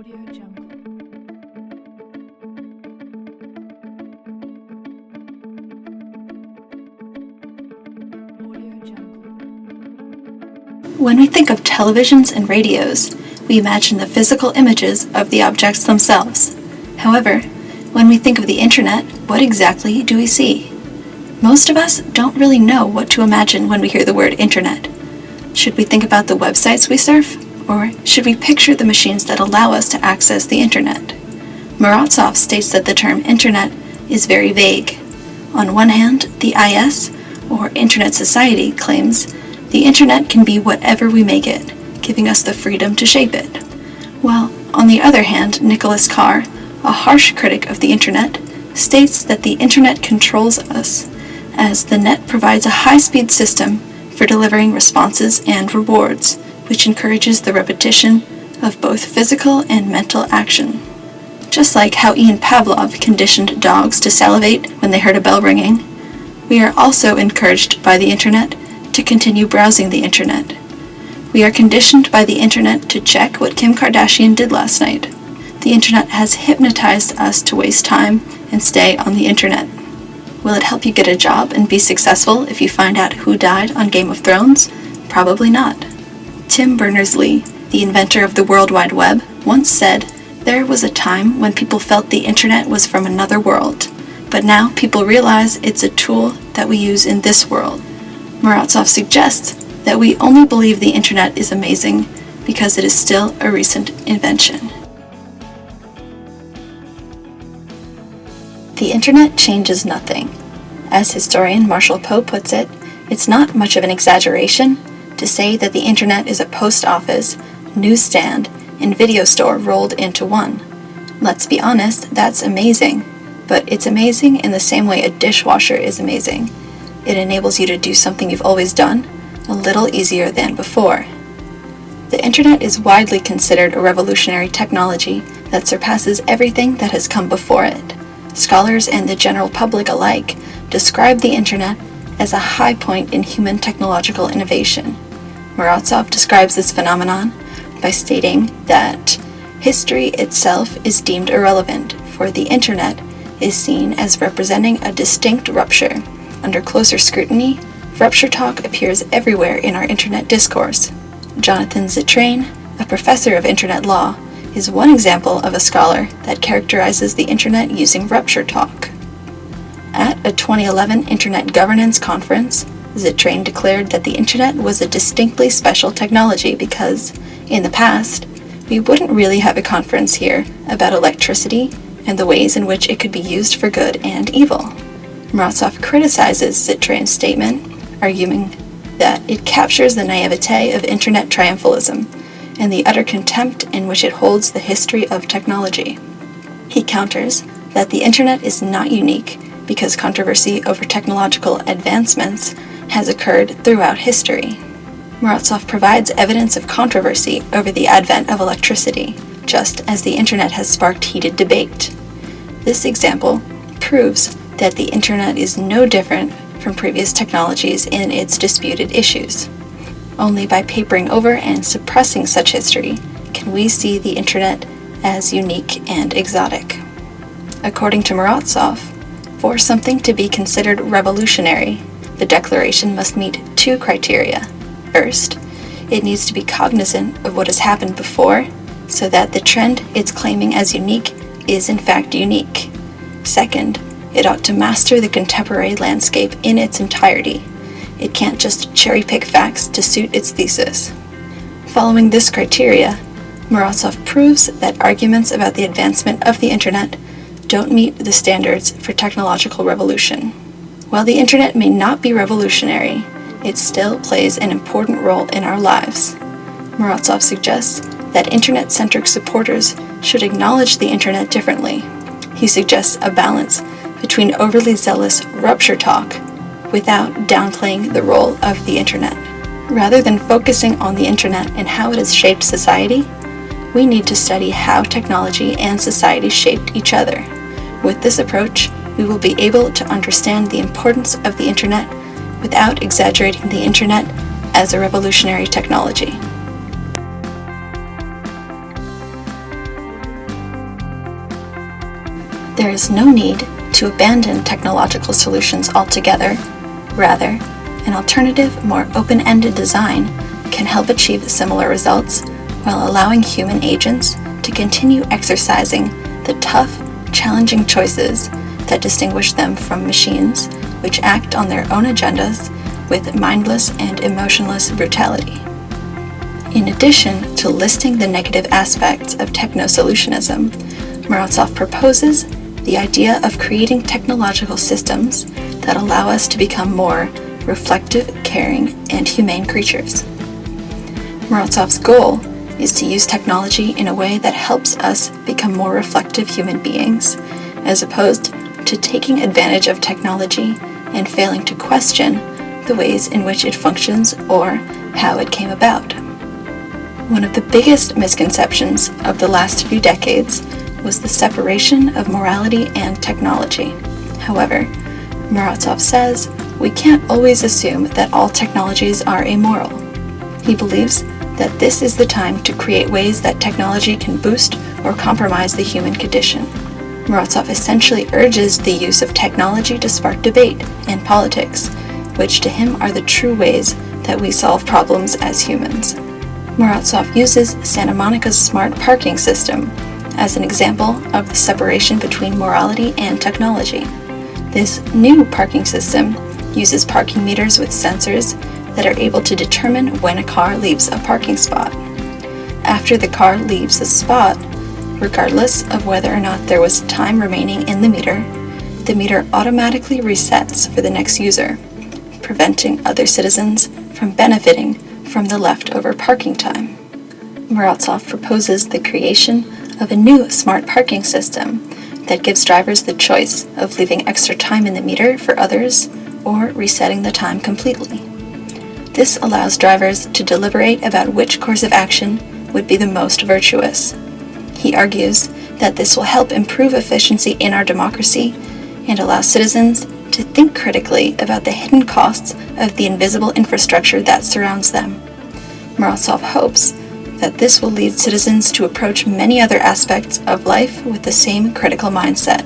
When we think of televisions and radios, we imagine the physical images of the objects themselves. However, when we think of the internet, what exactly do we see? Most of us don't really know what to imagine when we hear the word internet. Should we think about the websites we surf? Or should we picture the machines that allow us to access the internet? Morozov states that the term internet is very vague. On one hand, the IS, or Internet Society, claims the internet can be whatever we make it, giving us the freedom to shape it. While, on the other hand, Nicholas Carr, a harsh critic of the internet, states that the internet controls us, as the net provides a high-speed system for delivering responses and rewards, which encourages the repetition of both physical and mental action. Just like how Ian Pavlov conditioned dogs to salivate when they heard a bell ringing, we are also encouraged by the internet to continue browsing the internet. We are conditioned by the internet to check what Kim Kardashian did last night. The internet has hypnotized us to waste time and stay on the internet. Will it help you get a job and be successful if you find out who died on Game of Thrones? Probably not. Tim Berners-Lee, the inventor of the World Wide Web, once said, "There was a time when people felt the internet was from another world, but now people realize it's a tool that we use in this world." Morozov suggests that we only believe the internet is amazing because it is still a recent invention. The internet changes nothing. As historian Marshall Poe puts it, it's not much of an exaggeration to say that the internet is a post office, newsstand, and video store rolled into one. Let's be honest, that's amazing, but it's amazing in the same way a dishwasher is amazing. It enables you to do something you've always done a little easier than before. The internet is widely considered a revolutionary technology that surpasses everything that has come before it. Scholars and the general public alike describe the internet as a high point in human technological innovation. Morozov describes this phenomenon by stating that history itself is deemed irrelevant, for the internet is seen as representing a distinct rupture. Under closer scrutiny, rupture talk appears everywhere in our internet discourse. Jonathan Zittrain, a professor of internet law, is one example of a scholar that characterizes the internet using rupture talk. At a 2011 Internet Governance Conference, Zittrain declared that the internet was a distinctly special technology because, in the past, we wouldn't really have a conference here about electricity and the ways in which it could be used for good and evil. Morozov criticizes Zittrain's statement, arguing that it captures the naivete of internet triumphalism and the utter contempt in which it holds the history of technology. He counters that the internet is not unique because controversy over technological advancements has occurred throughout history. Morozov provides evidence of controversy over the advent of electricity, just as the internet has sparked heated debate. This example proves that the internet is no different from previous technologies in its disputed issues. Only by papering over and suppressing such history can we see the internet as unique and exotic. According to Morozov, for something to be considered revolutionary, the declaration must meet two criteria. First, it needs to be cognizant of what has happened before, so that the trend it's claiming as unique is in fact unique. Second, it ought to master the contemporary landscape in its entirety. It can't just cherry-pick facts to suit its thesis. Following this criteria, Morozov proves that arguments about the advancement of the internet don't meet the standards for technological revolution. While the internet may not be revolutionary, it still plays an important role in our lives. Morozov suggests that internet-centric supporters should acknowledge the internet differently. He suggests a balance between overly zealous rupture talk without downplaying the role of the internet. Rather than focusing on the internet and how it has shaped society, we need to study how technology and society shaped each other. With this approach, we will be able to understand the importance of the internet without exaggerating the internet as a revolutionary technology. There is no need to abandon technological solutions altogether. Rather, an alternative, more open-ended design can help achieve similar results while allowing human agents to continue exercising the tough, challenging choices that distinguish them from machines which act on their own agendas with mindless and emotionless brutality. In addition to listing the negative aspects of techno-solutionism, Morozov proposes the idea of creating technological systems that allow us to become more reflective, caring, and humane creatures. Morozov's goal is to use technology in a way that helps us become more reflective human beings, as opposed to taking advantage of technology and failing to question the ways in which it functions or how it came about. One of the biggest misconceptions of the last few decades was the separation of morality and technology. However, Morozov says we can't always assume that all technologies are amoral. He believes that this is the time to create ways that technology can boost or compromise the human condition. Morozov essentially urges the use of technology to spark debate and politics, which to him are the true ways that we solve problems as humans. Morozov uses Santa Monica's smart parking system as an example of the separation between morality and technology. This new parking system uses parking meters with sensors that are able to determine when a car leaves a parking spot. After the car leaves the spot, regardless of whether or not there was time remaining in the meter automatically resets for the next user, preventing other citizens from benefiting from the leftover parking time. Morozov proposes the creation of a new smart parking system that gives drivers the choice of leaving extra time in the meter for others or resetting the time completely. This allows drivers to deliberate about which course of action would be the most virtuous. He argues that this will help improve efficiency in our democracy and allow citizens to think critically about the hidden costs of the invisible infrastructure that surrounds them. Morozov hopes that this will lead citizens to approach many other aspects of life with the same critical mindset.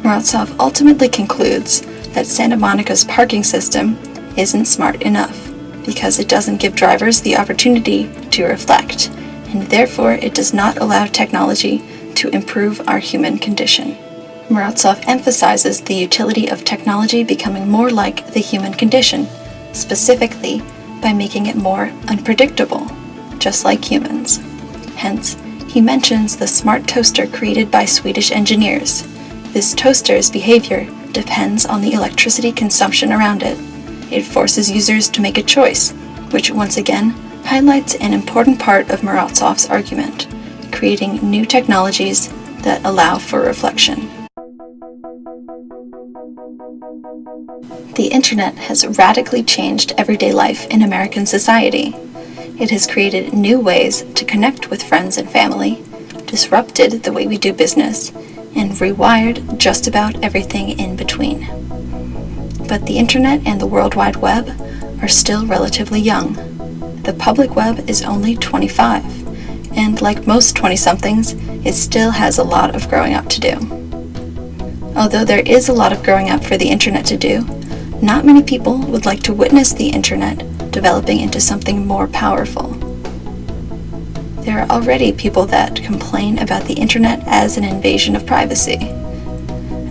Morozov ultimately concludes that Santa Monica's parking system isn't smart enough because it doesn't give drivers the opportunity to reflect, and therefore it does not allow technology to improve our human condition. Morozov emphasizes the utility of technology becoming more like the human condition, specifically by making it more unpredictable, just like humans. Hence, he mentions the smart toaster created by Swedish engineers. This toaster's behavior depends on the electricity consumption around it. It forces users to make a choice, which once again highlights an important part of Morozov's argument, creating new technologies that allow for reflection. The internet has radically changed everyday life in American society. It has created new ways to connect with friends and family, disrupted the way we do business, and rewired just about everything in between. But the internet and the World Wide Web are still relatively young. The public web is only 25, and like most 20-somethings, it still has a lot of growing up to do. Although there is a lot of growing up for the internet to do, not many people would like to witness the internet developing into something more powerful. There are already people that complain about the internet as an invasion of privacy.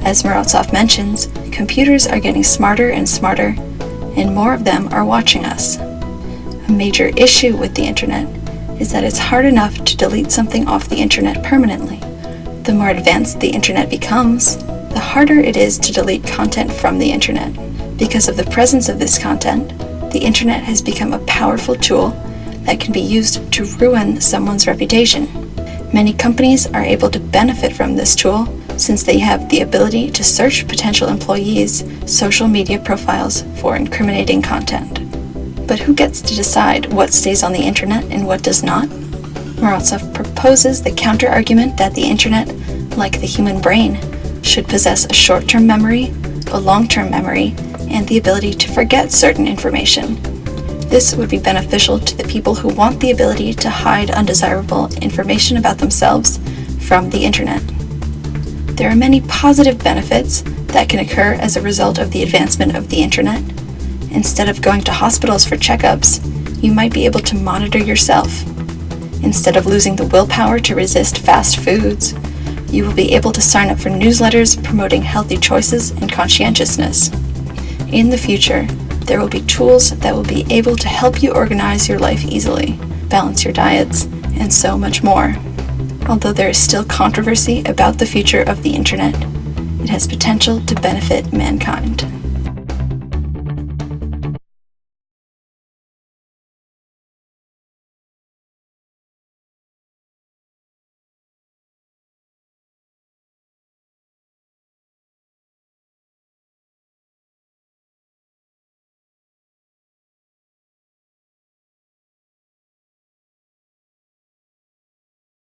As Morozov mentions, computers are getting smarter and smarter, and more of them are watching us. A major issue with the internet is that it's hard enough to delete something off the internet permanently. The more advanced the internet becomes, the harder it is to delete content from the internet. Because of the presence of this content, the internet has become a powerful tool that can be used to ruin someone's reputation. Many companies are able to benefit from this tool since they have the ability to search potential employees' social media profiles for incriminating content. But who gets to decide what stays on the internet and what does not? Morozov proposes the counter-argument that the internet, like the human brain, should possess a short-term memory, a long-term memory, and the ability to forget certain information. This would be beneficial to the people who want the ability to hide undesirable information about themselves from the internet. There are many positive benefits that can occur as a result of the advancement of the internet. Instead of going to hospitals for checkups, you might be able to monitor yourself. Instead of losing the willpower to resist fast foods, you will be able to sign up for newsletters promoting healthy choices and conscientiousness. In the future, there will be tools that will be able to help you organize your life easily, balance your diets, and so much more. Although there is still controversy about the future of the internet, it has potential to benefit mankind.